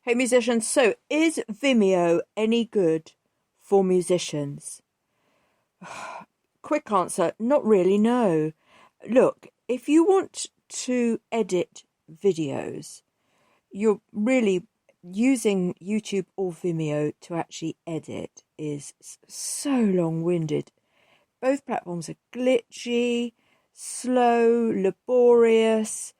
Hey musicians, so is Vimeo any good for musicians? Quick answer, not really, no. Look, if you want to edit videos, you're really using YouTube or Vimeo to actually edit is so long-winded. Both platforms are glitchy, slow, laborious.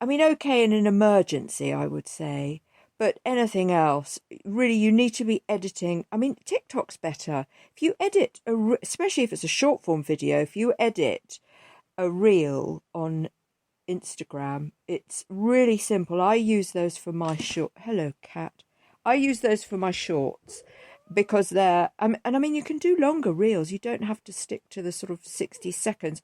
I mean, okay, in an emergency, I would say, but anything else, really, you need to be editing. I mean, TikTok's better. If you edit, especially if it's a short form video, if you edit a reel on Instagram, it's really simple. I use those for my short. Hello, cat. I use those for my shorts because and I mean, you can do longer reels. You don't have to stick to the sort of 60 seconds.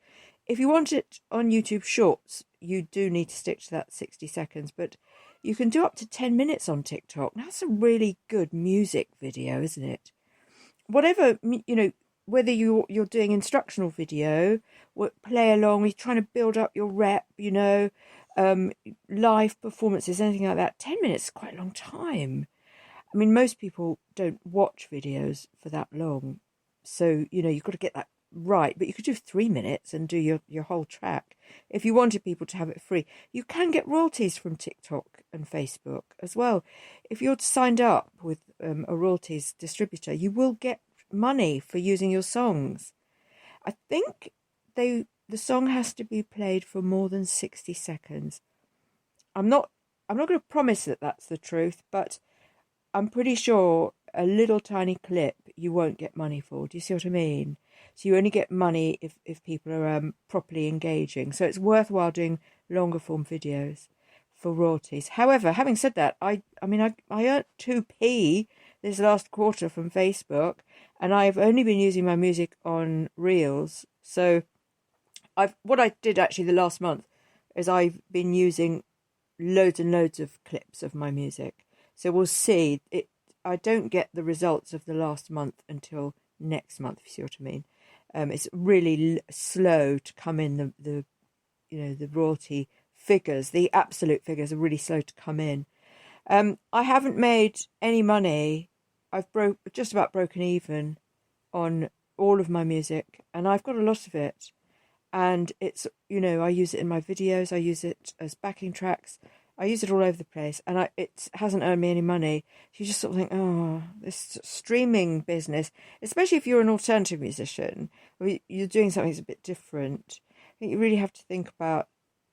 If you want it on YouTube Shorts, you do need to stick to that 60 seconds, but you can do up to 10 minutes on TikTok. That's a really good music video, isn't it? Whatever, whether you're doing instructional video, play along, you're trying to build up your rep, live performances, anything like that. 10 minutes is quite a long time. I mean, most people don't watch videos for that long. So, you've got to get that right. But you could do 3 minutes and do your whole track. If you wanted people to have it free, you can get royalties from TikTok and Facebook as well. If you're signed up with a royalties distributor, you will get money for using your songs. I think the song has to be played for more than 60 seconds. I'm not going to promise that that's the truth, but I'm pretty sure a little tiny clip you won't get money for. Do you see what I mean? So you only get money if people are properly engaging. So it's worthwhile doing longer form videos for royalties. However, having said that, I earned 2p this last quarter from Facebook, and I've only been using my music on Reels. So what I did actually the last month is I've been using loads and loads of clips of my music. So we'll see. I don't get the results of the last month until next month, if you see what I mean. It's really slow to come in. The royalty figures, the absolute figures are really slow to come in. I haven't made any money. I've just about broken even on all of my music, and I've got a lot of it. And it's, I use it in my videos. I use it as backing tracks. I use it all over the place, and it hasn't earned me any money. So you just sort of think, oh, this streaming business, especially if you're an alternative musician, or you're doing something that's a bit different. I think you really have to think about,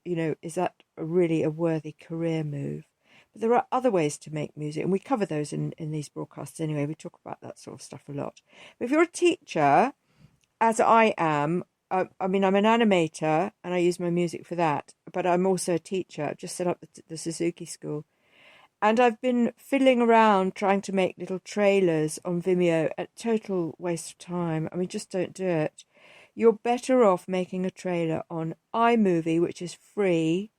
is that really a worthy career move? But there are other ways to make music, and we cover those in these broadcasts anyway. We talk about that sort of stuff a lot. But if you're a teacher, as I am, I'm an animator and I use my music for that, but I'm also a teacher. I've just set up the Suzuki school. And I've been fiddling around trying to make little trailers on Vimeo, a total waste of time. I mean, just don't do it. You're better off making a trailer on iMovie, which is free,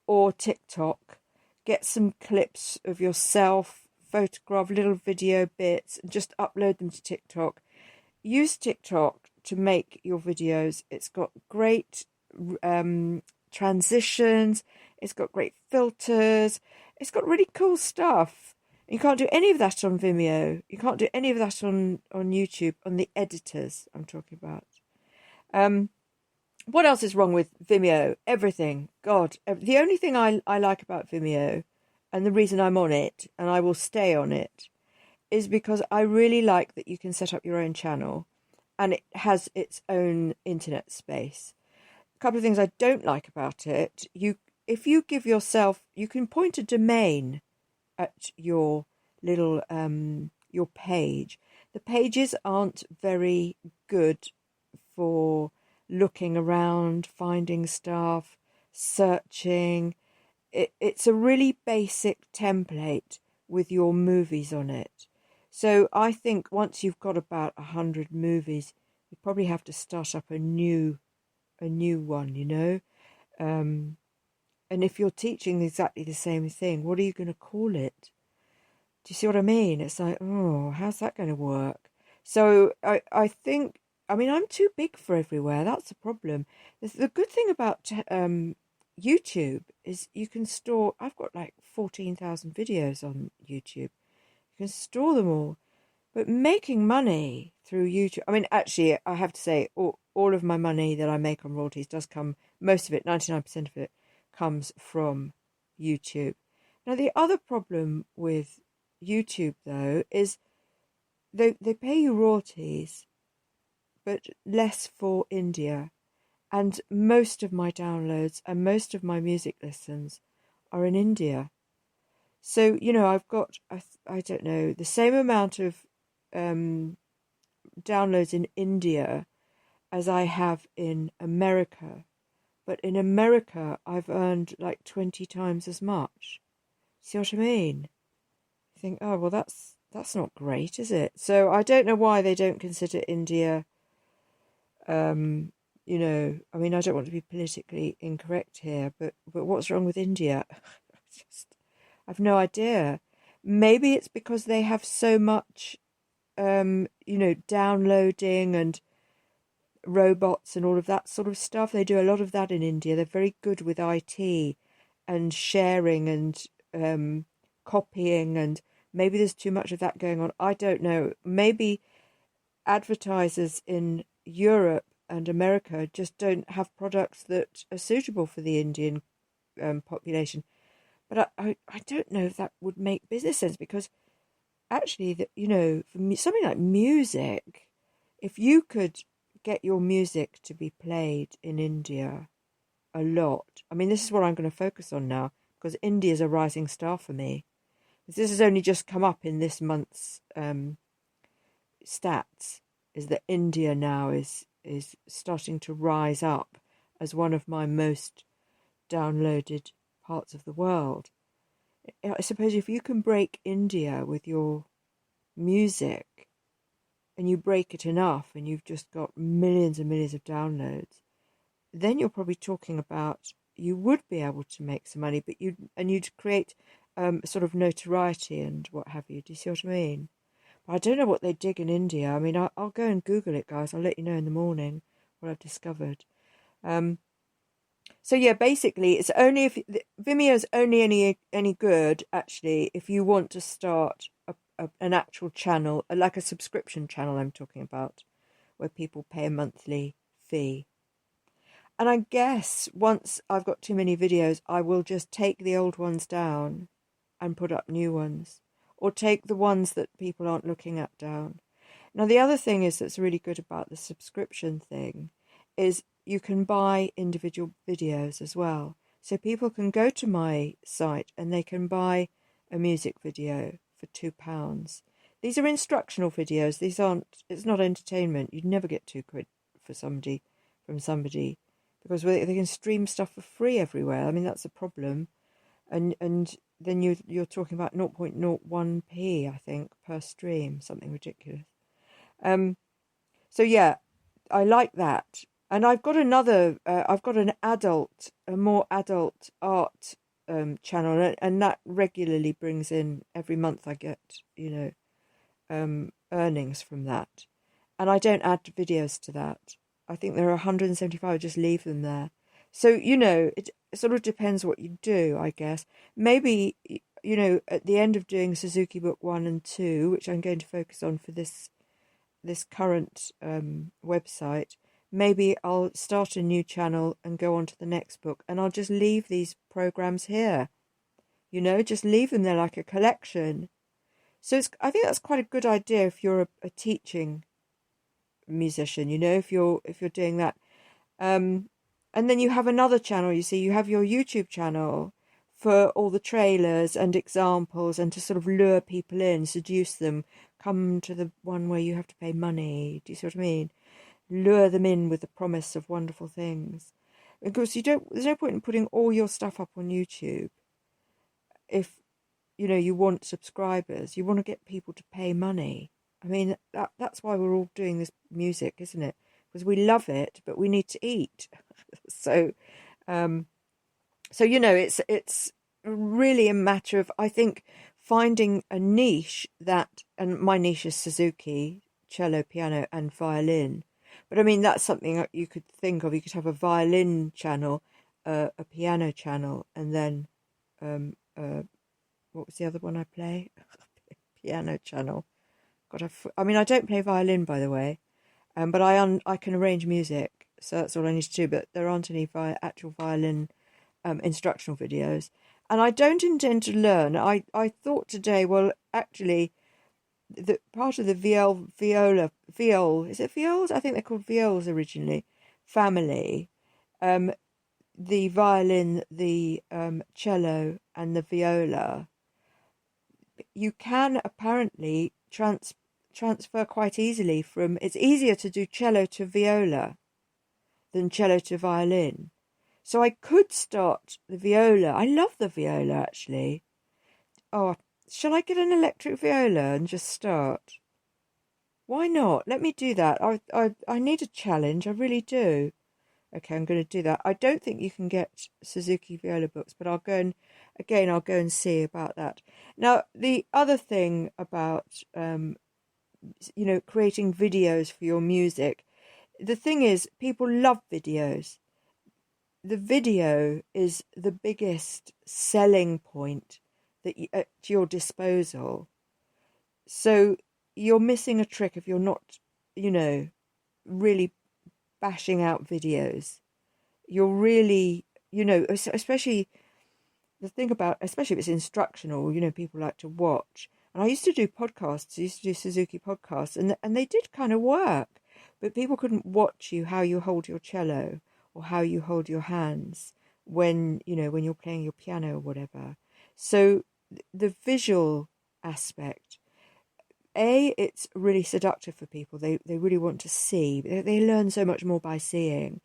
or TikTok. Get some clips of yourself, photograph little video bits, and just upload them to TikTok. Use TikTok to make your videos. It's got great transitions. It's got great filters. It's got really cool stuff. You can't do any of that on Vimeo. You can't do any of that on YouTube, on the editors I'm talking about. What else is wrong with Vimeo? Everything. God. The only thing I like about Vimeo, and the reason I'm on it, and I will stay on it, is because I really like that you can set up your own channel and it has its own internet space. A couple of things I don't like about it. If you give yourself, you can point a domain at your little your page. The pages aren't very good for looking around, finding stuff, searching. It's a really basic template with your movies on it. So I think once you've got about 100 movies, you probably have to start up a new one, and if you're teaching exactly the same thing, what are you going to call it? Do you see what I mean? It's like, oh, how's that going to work? So I think, I'm too big for everywhere. That's the problem. The good thing about YouTube is you can store. I've got like 14,000 videos on YouTube. You can store them all. But making money through YouTube, I mean, actually, I have to say, all of my money that I make on royalties does come, most of it, 99% of it, comes from YouTube. Now, the other problem with YouTube, though, is they pay you royalties, but less for India. And most of my downloads and most of my music listens are in India. So, I've got, I don't know, the same amount of downloads in India as I have in America. But in America, I've earned like 20 times as much. See what I mean? You think, oh, well, that's not great, is it? So I don't know why they don't consider India, I mean, I don't want to be politically incorrect here, but what's wrong with India? I've no idea. Maybe it's because they have so much, downloading and robots and all of that sort of stuff. They do a lot of that in India. They're very good with IT and sharing and copying, and maybe there's too much of that going on. I don't know. Maybe advertisers in Europe and America just don't have products that are suitable for the Indian population. But I don't know if that would make business sense, because actually, for something like music, if you could get your music to be played in India a lot, I mean, this is what I'm going to focus on now, because India is a rising star for me. This has only just come up in this month's stats, is that India now is starting to rise up as one of my most downloaded parts of the world. I suppose if you can break India with your music, and you break it enough and you've just got millions and millions of downloads, then you're probably talking about, you would be able to make some money, but you'd create sort of notoriety and what have you. Do you see what I mean? But I don't know what they dig in India. I mean, I'll go and Google it, guys. I'll let you know in the morning what I've discovered. So yeah, basically, it's only if Vimeo's only any good, actually, if you want to start an actual channel, like a subscription channel I'm talking about, where people pay a monthly fee. And I guess once I've got too many videos, I will just take the old ones down and put up new ones, or take the ones that people aren't looking at down. Now, the other thing that's really good about the subscription thing is you can buy individual videos as well. So people can go to my site and they can buy a music video for £2. These are instructional videos. It's not entertainment. You'd never get £2 from somebody, because they can stream stuff for free everywhere. I mean, that's a problem. And then you're talking about 0.01p, I think, per stream, something ridiculous. So yeah, I like that. And I've got I've got a more adult art channel, and that regularly brings in, every month I get, earnings from that. And I don't add videos to that. I think there are 175, I just leave them there. So, it sort of depends what you do, I guess. Maybe, at the end of doing Suzuki Book 1 and 2, which I'm going to focus on for this current website, maybe I'll start a new channel and go on to the next book, and I'll just leave these programs here. Just leave them there like a collection. So I think that's quite a good idea if you're a teaching musician, if you're doing that. And then you have another channel, you have your YouTube channel for all the trailers and examples, and to sort of lure people in, seduce them, come to the one where you have to pay money. Do you see what I mean? Lure them in with the promise of wonderful things. Because there's no point in putting all your stuff up on YouTube if, you want subscribers. You want to get people to pay money. I mean, that's why we're all doing this music, isn't it? Because we love it, but we need to eat. So it's really a matter of, I think, finding a niche and my niche is Suzuki, cello, piano, and violin. But I mean, that's something that you could think of. You could have a violin channel a piano channel, and then what was the other one I play? Piano channel. God, I mean, I don't play violin, by the way, but I can arrange music, so that's all I need to do. But there aren't any actual violin instructional videos, and I don't intend to learn. I thought today, well, actually, the part of the viol, is it viols? I think they're called viols originally, family. The violin, the cello, and the viola, you can apparently transfer quite easily from. It's easier to do cello to viola than cello to violin. So I could start the viola. I love the viola, actually. Oh, shall I get an electric viola and just start? Why not? Let me do that. I need a challenge. I really do. Okay, I'm going to do that. I don't think you can get Suzuki viola books, but I'll go and see about that. Now, the other thing about creating videos for your music, the thing is, people love videos. The video is the biggest selling point at your disposal. So you're missing a trick if you're not, really bashing out videos. You're really, especially the thing about, especially if it's instructional, people like to watch. And I used to do podcasts, I used to do Suzuki podcasts, and they did kind of work, but people couldn't watch you how you hold your cello or how you hold your hands when you're playing your piano or whatever. So the visual aspect, it's really seductive for people. They really want to see. They learn so much more by seeing.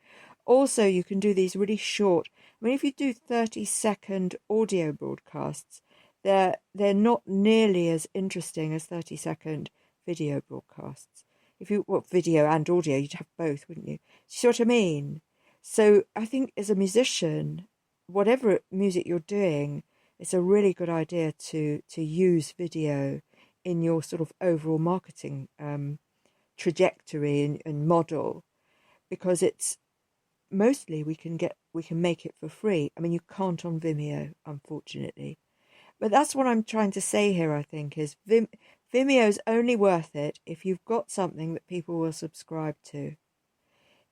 Also, you can do these really short. I mean, if you do 30-second audio broadcasts, they're not nearly as interesting as 30-second video broadcasts. If you video and audio, you'd have both, wouldn't you? See what I mean? So I think as a musician, whatever music you're doing, it's a really good idea to use video in your sort of overall marketing trajectory and model, because it's mostly we can make it for free. I mean, you can't on Vimeo, unfortunately, but that's what I'm trying to say here. I think is Vimeo's only worth it if you've got something that people will subscribe to.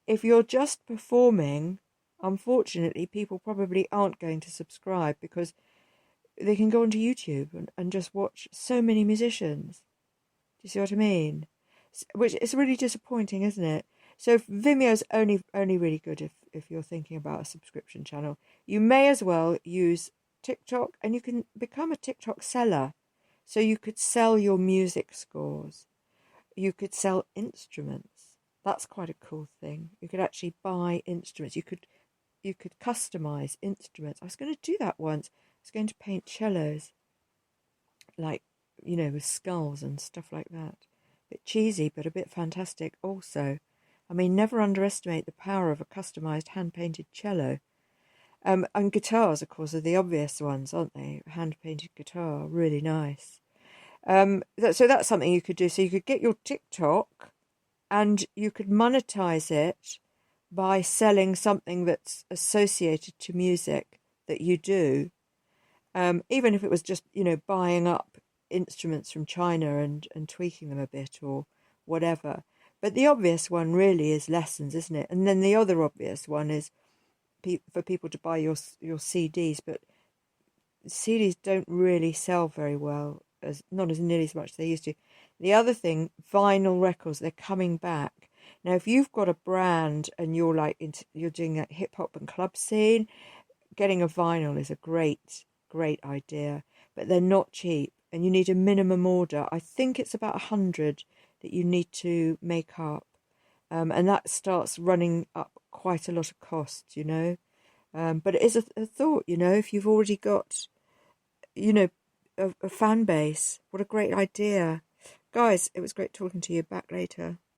If you're just performing, unfortunately, people probably aren't going to subscribe, because they can go onto YouTube and just watch so many musicians. Do you see what I mean? Which is really disappointing, isn't it? So Vimeo's only really good if you're thinking about a subscription channel. You may as well use TikTok, and you can become a TikTok seller. So you could sell your music scores. You could sell instruments. That's quite a cool thing. You could actually buy instruments. You could customize instruments. I was going to do that once. I was going to paint cellos, like, with skulls and stuff like that. A bit cheesy, but a bit fantastic also. I mean, never underestimate the power of a customised hand-painted cello. And guitars, of course, are the obvious ones, aren't they? Hand-painted guitar, really nice. So that's something you could do. So you could get your TikTok, and you could monetize it by selling something that's associated to music that you do. Even if it was just, buying up instruments from China and tweaking them a bit or whatever. But the obvious one really is lessons, isn't it? And then the other obvious one is for people to buy your CDs, but CDs don't really sell very well, not as nearly as much as they used to. The other thing, vinyl records, they're coming back. Now, if you've got a brand and you're doing a hip hop and club scene, getting a vinyl is a great idea, but they're not cheap, and you need a minimum order. I think it's about 100 that you need to make up, and that starts running up quite a lot of costs, but it is a thought, if you've already got, a fan base. What a great idea. Guys, it was great talking to you. Back later.